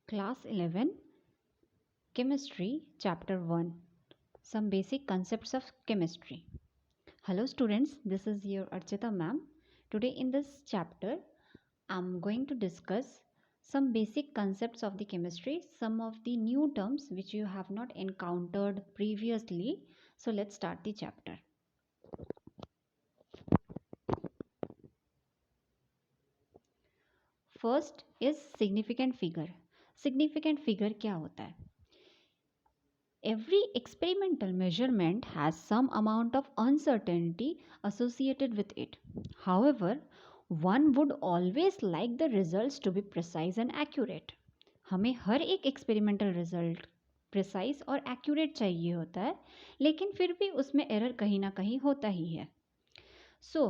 Class 11 Chemistry Chapter 1 Some Basic Concepts of Chemistry. Hello students, this is your Archita ma'am. Today in this chapter I'm going to discuss some basic concepts of the chemistry, some of the new terms which you have not encountered previously. So let's start the chapter. First is significant figure. Significant figure क्या होता है? Every experimental measurement has some amount of uncertainty associated with it. However, one would always like the results to be precise and accurate. हमें हर एक experimental result precise और accurate चाहिए होता है, लेकिन फिर भी उसमें error कहीं ना कहीं होता ही है. So,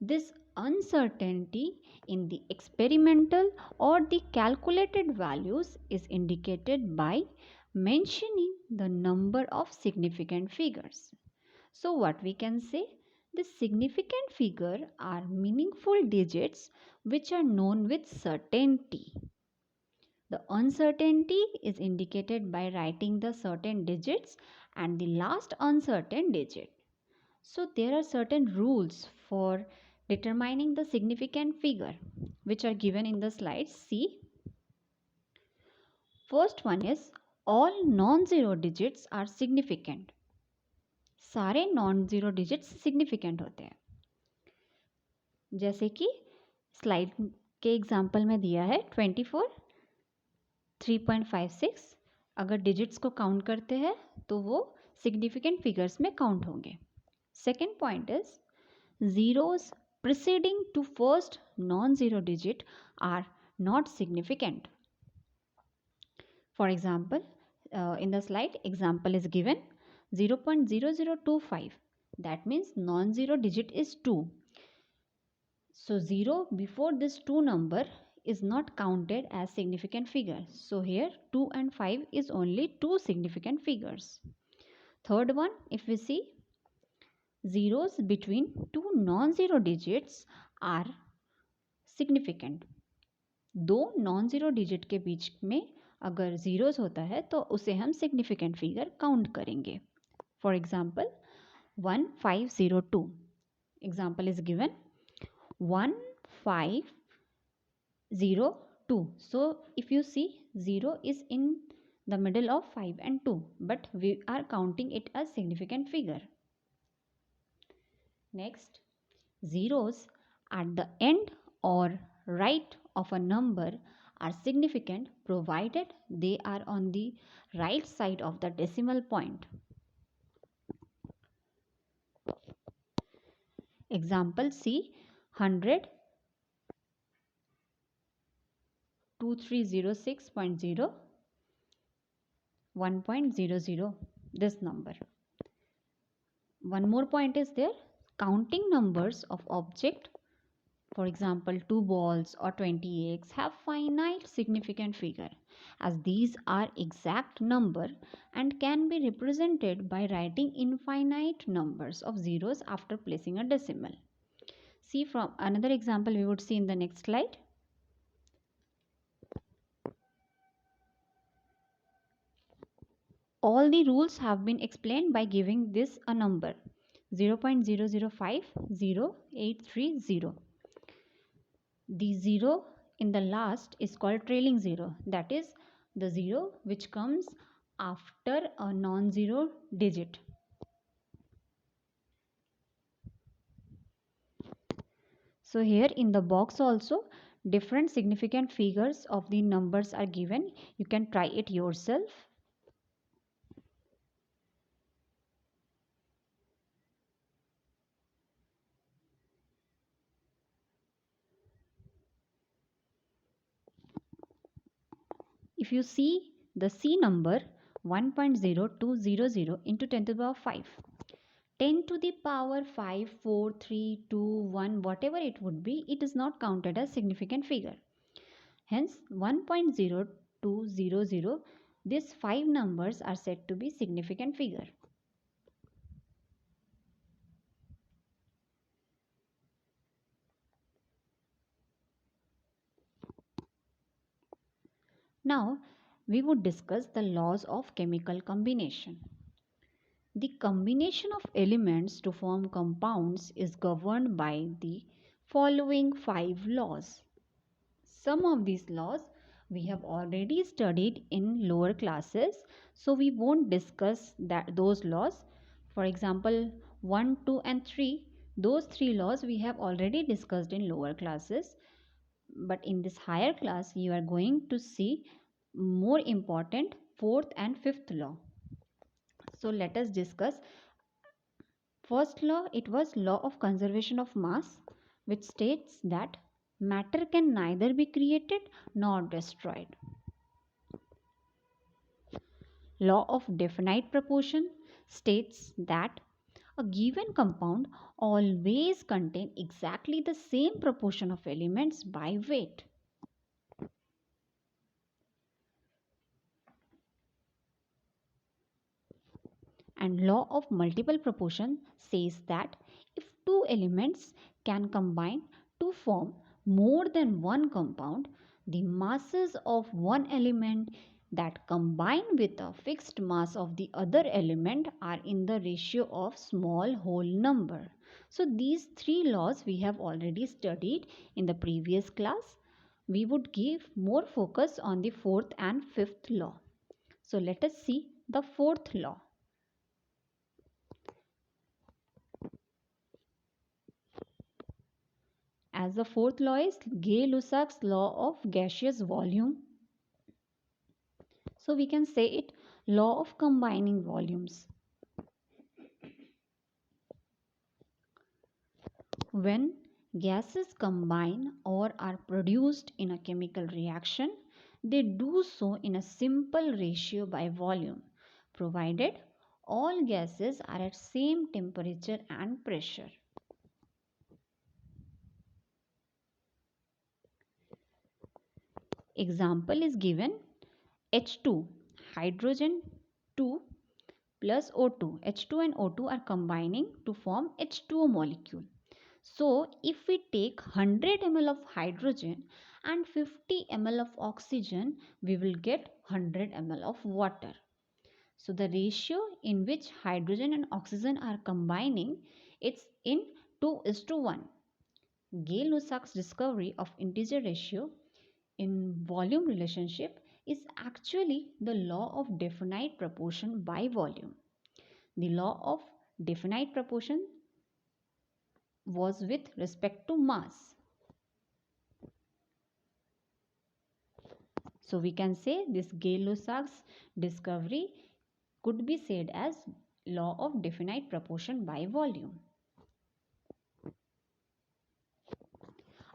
this uncertainty in the experimental or the calculated values is indicated by mentioning the number of significant figures. So what we can say, the significant figure are meaningful digits which are known with certainty. The uncertainty is indicated by writing the certain digits and the last uncertain digit. So there are certain rules for determining the significant figure which are given in the slides. See, first one is all non-zero digits are significant. सारे non-zero digits significant होते हैं. जैसे कि slide के example में दिया है 24, 3.56. अगर डिजिट्स को काउंट करते हैं तो वो सिग्निफिकेंट फिगर्स में काउंट होंगे. Second point is zeros preceding to first non-zero digit are not significant. For example, in the slide example is given 0.0025. That means non-zero digit is 2. So 0 before this 2 number is not counted as significant figure. So here 2 and 5 is only 2 significant figures. Third one, if we see, zeros between two non-zero digits are significant. दो non-zero digit के बीच में अगर zeros होता है तो उसे हम significant figure count करेंगे. For example, 1502. Example is given 1502. So if you see, 0 is in the middle of 5 and 2, but we are counting it as significant figure. Next, zeros at the end or right of a number are significant provided they are on the right side of the decimal point. Example C, 100, 2306.0, 1.00, this number. One more point is there, counting numbers of object, for example 2 balls or 20 eggs, have finite significant figure as these are exact number and can be represented by writing infinite numbers of zeros after placing a decimal. See, from another example we would see in the next slide. All the rules have been explained by giving this a number 0.0050,830. The 0 in the last is called trailing 0. That is the 0 which comes after a non-zero digit. So here in the box also different significant figures of the numbers are given. You can try it yourself. If you see the C number 1.0200 into 10 to the power 5, 10 to the power 5, 4, 3, 2, 1, whatever it would be, it is not counted as significant figure. Hence 1.0200, these 5 numbers are said to be significant figure. Now we would discuss the laws of chemical combination. The combination of elements to form compounds is governed by the following 5 laws. Some of these laws we have already studied in lower classes, so we won't discuss those laws. For example, 1, 2 and 3, those 3 laws we have already discussed in lower classes, but in this higher class you are going to see more important fourth and fifth law. So let us discuss. First law, it was law of conservation of mass, which states that matter can neither be created nor destroyed. Law of definite proportion states that a given compound always contains exactly the same proportion of elements by weight. And law of multiple proportion says that if two elements can combine to form more than one compound, the masses of one element that combine with a fixed mass of the other element are in the ratio of small whole number. So these 3 laws we have already studied in the previous class. We would give more focus on the fourth and fifth law. So let us see the fourth law. As the fourth law is Gay-Lussac's law of gaseous volume. So we can say it law of combining volumes. When gases combine or are produced in a chemical reaction, they do so in a simple ratio by volume, provided all gases are at same temperature and pressure. Example is given: H2, hydrogen 2 plus O2. H2 and O2 are combining to form H2O molecule. So if we take 100 ml of hydrogen and 50 ml of oxygen, we will get 100 ml of water. So the ratio in which hydrogen and oxygen are combining, it's in 2:1. Gay-Lussac's discovery of integer ratio in volume relationship is actually the law of definite proportion by volume. The law of definite proportion was with respect to mass. So we can say this Gay-Lussac's discovery could be said as law of definite proportion by volume.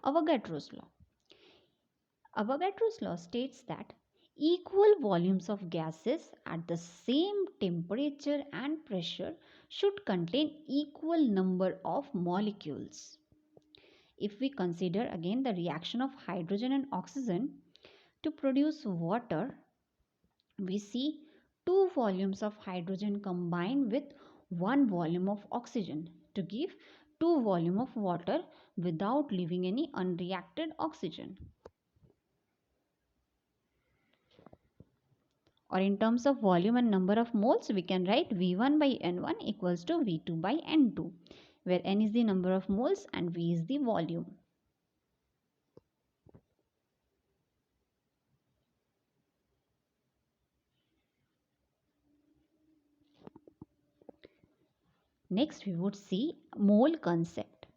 Avogadros law. Avogadros law states that equal volumes of gases at the same temperature and pressure should contain equal number of molecules. If we consider again the reaction of hydrogen and oxygen to produce water, we see 2 volumes of hydrogen combined with 1 volume of oxygen to give 2 volume of water without leaving any unreacted oxygen. Or in terms of volume and number of moles, we can write V1 by N1 equals to V2 by N2, where N is the number of moles and V is the volume. Next, we would see mole concept.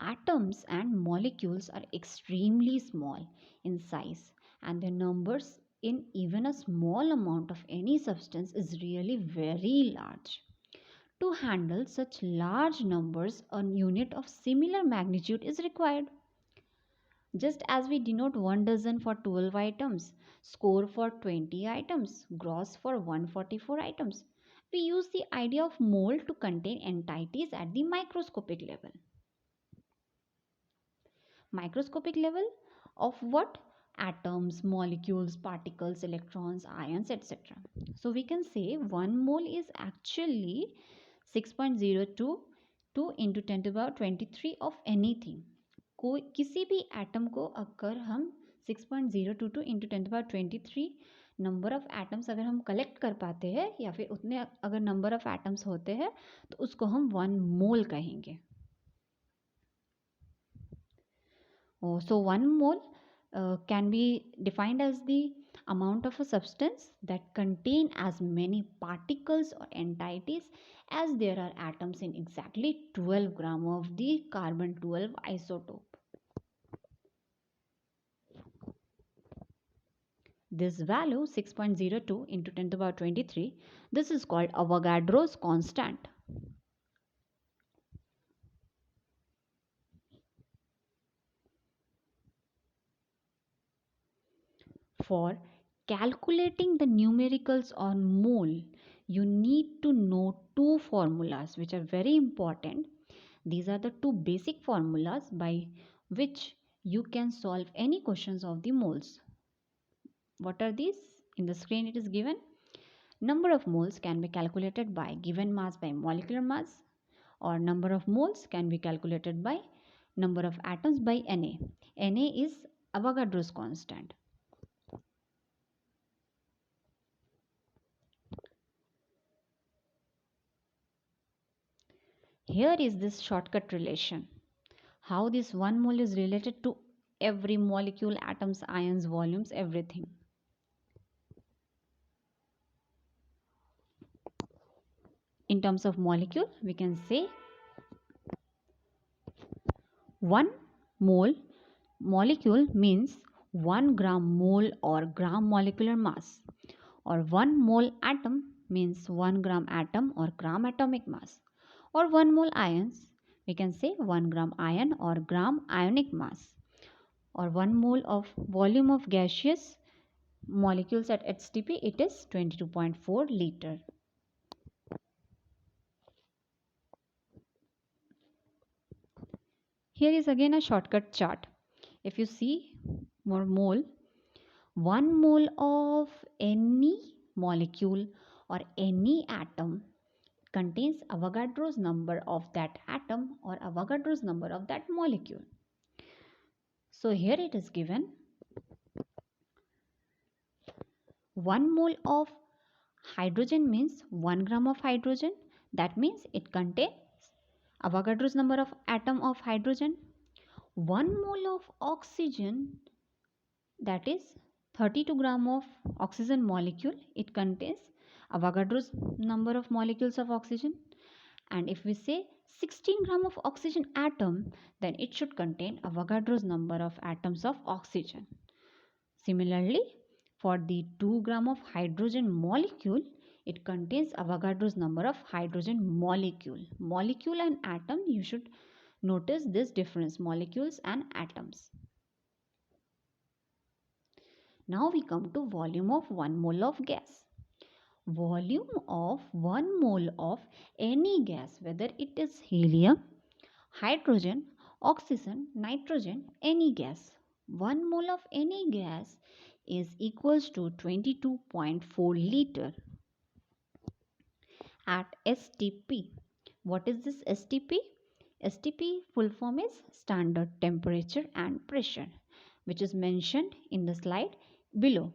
Atoms and molecules are extremely small in size, and their numbers in even a small amount of any substance is really very large. To handle such large numbers, a unit of similar magnitude is required. Just as we denote 1 dozen for 12 items, score for 20 items, gross for 144 items, we use the idea of mole to contain entities at the microscopic level. Microscopic level of what? Atoms, molecules, particles, electrons, ions, etc. So we can say 1 mole is actually 6.022 into 10 to the power 23 of anything. किसी भी atom को अगर हम 6.022 into 10 to the power 23 number of atoms अगर हम collect कर पाते हैं या फिर उतने अगर नंबर ऑफ एटम्स होते हैं तो उसको हम 1 मोल कहेंगे. So 1 mole can be defined as the amount of a substance that contain as many particles or entities as there are atoms in exactly 12 gram of the carbon 12 isotope. This value 6.02 into 10 to the power 23, this is called Avogadros constant. For calculating the numericals on mole, you need to know two formulas which are very important. These are the two basic formulas by which you can solve any questions of the moles. What are these? In the screen it is given. Number of moles can be calculated by given mass by molecular mass, or number of moles can be calculated by number of atoms by Na. Na is Avogadros constant. Here is this shortcut relation. How this 1 mole is related to every molecule, atoms, ions, volumes, everything. In terms of molecule, we can say 1 mole molecule means 1 gram mole or gram molecular mass, or 1 mole atom means 1 gram atom or gram atomic mass, or 1 mole ions, we can say 1 gram ion or gram ionic mass, or 1 mole of volume of gaseous molecules at HTP, it is 22.4 liter. Here is again a shortcut chart. If you see more mole, 1 mole of any molecule or any atom contains Avogadro's number of that atom or Avogadro's number of that molecule. So here it is given 1 mole of hydrogen means 1 gram of hydrogen. That means it contains Avogadro's number of atom of hydrogen. 1 mole of oxygen, that is 32 gram of oxygen molecule. It contains Avogadro's number of molecules of oxygen. And if we say 16 gram of oxygen atom, then it should contain Avogadro's number of atoms of oxygen. Similarly, for the 2 gram of hydrogen molecule, it contains Avogadro's number of hydrogen molecule. Molecule and atom, you should notice this difference, molecules and atoms. Now we come to volume of 1 mole of gas. Volume of 1 mole of any gas, whether it is helium, hydrogen, oxygen, nitrogen, any gas. 1 mole of any gas is equals to 22.4 liter at STP. What is this STP? STP full form is standard temperature and pressure, which is mentioned in the slide below.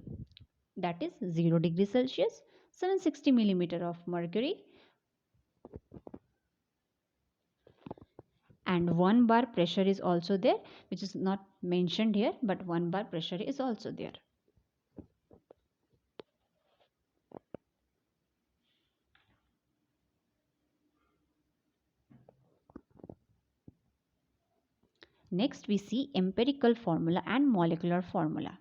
That is 0 degree Celsius, 760 millimeter of mercury, and 1 bar pressure is also there, which is not mentioned here, but 1 bar pressure is also there. Next we see empirical formula and molecular formula.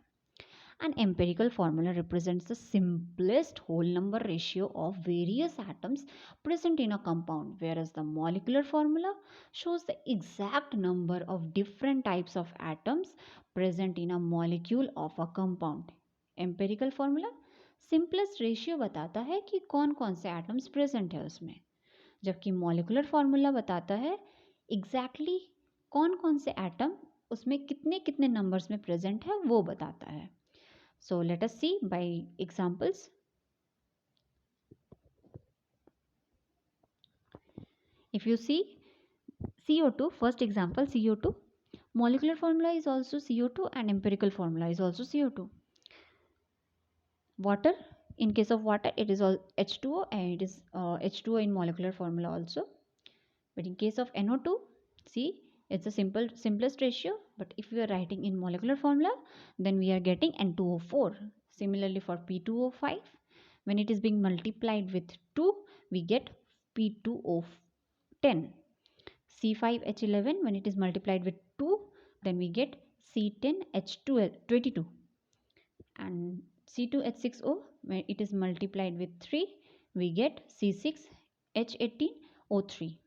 An empirical formula represents the simplest whole number ratio of various atoms present in a compound, whereas the molecular formula shows the exact number of different types of atoms present in a molecule of a compound. Empirical formula simplest ratio बताता है कि कौन कौन से atoms present है उसमें, जबकि molecular formula बताता है exactly कौन कौन से एटम उसमें कितने कितने नंबर्स में प्रेजेंट है वो बताता है. So let us see by examples. If you see CO2, first example CO2, molecular formula is also CO2 and empirical formula is also CO2. Water, in case of water, it is all H2O, and it is H2O in molecular formula also. But in case of NO2, see, it's a simplest ratio, but if we are writing in molecular formula, then we are getting N2O4. Similarly for P2O5, when it is being multiplied with 2, we get P2O10. C5H11, when it is multiplied with 2, then we get C10H22. And C2H6O, when it is multiplied with 3, we get C6H18O3.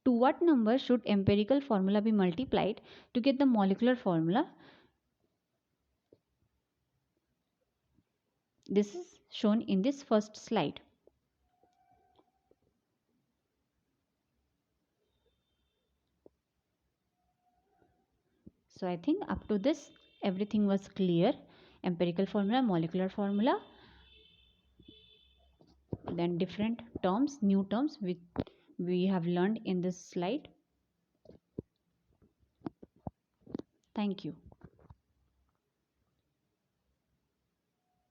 To what number should empirical formula be multiplied to get the molecular formula? This is shown in this first slide. So I think up to this everything was clear. Empirical formula, molecular formula, then different terms, new terms which we have learned in this slide. Thank you.